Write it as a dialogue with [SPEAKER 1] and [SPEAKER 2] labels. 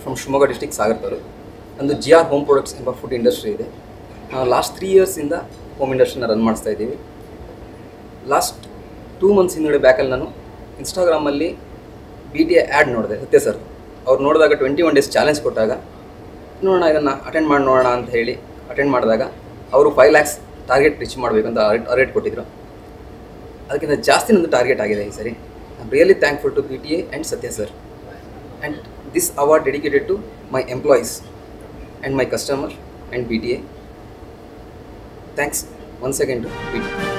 [SPEAKER 1] From Shivamogga district Sagar taluk. ನಂದು GR home products ಎಂಬ food industry ಇದೆ. ನಾವು ಲಾಸ್ಟ್ 3 ಇಯರ್ಸಿಂದ ಹೋಮ್ ಇಂಡಸ್ಟ್ರಿನ ರನ್ ಮಾಡಿಸ್ತಾ ಇದ್ದೀವಿ. ಲಾಸ್ಟ್ 2 ಮಂತ್ಸ್ ಹಿಂದುಗಡೆ ಬ್ಯಾಕಲ್ಲಿ ನಾನು ಇನ್ಸ್ಟಾಗ್ರಾಮಲ್ಲಿ BTA ಆ್ಯಡ್ ನೋಡಿದೆ, ಸತ್ಯ ಸರ್ ಅವ್ರು ನೋಡಿದಾಗ 21 ಡೇಸ್ ಚಾಲೆಂಜ್ ಕೊಟ್ಟಾಗ ನೋಡೋಣ ಇದನ್ನು ಅಟೆಂಡ್ ಮಾಡಿ ನೋಡೋಣ ಅಂತ ಹೇಳಿ ಅಟೆಂಡ್ ಮಾಡಿದಾಗ ಅವರು 5 lakhs ಟಾರ್ಗೆಟ್ ರೀಚ್ ಮಾಡಬೇಕಂತ ಟಾರ್ಗೆಟ್ ಕೊಟ್ಟಿದ್ರು. ಅದಕ್ಕಿಂತ ಜಾಸ್ತಿ ನಂದು ಟಾರ್ಗೆಟ್ ಆಗಿದೆ ಈ ಸರಿ. I am really thankful to BTA and Satya sir. And this award dedicated to my employees and my customer and BTA. Thanks once again to BTA.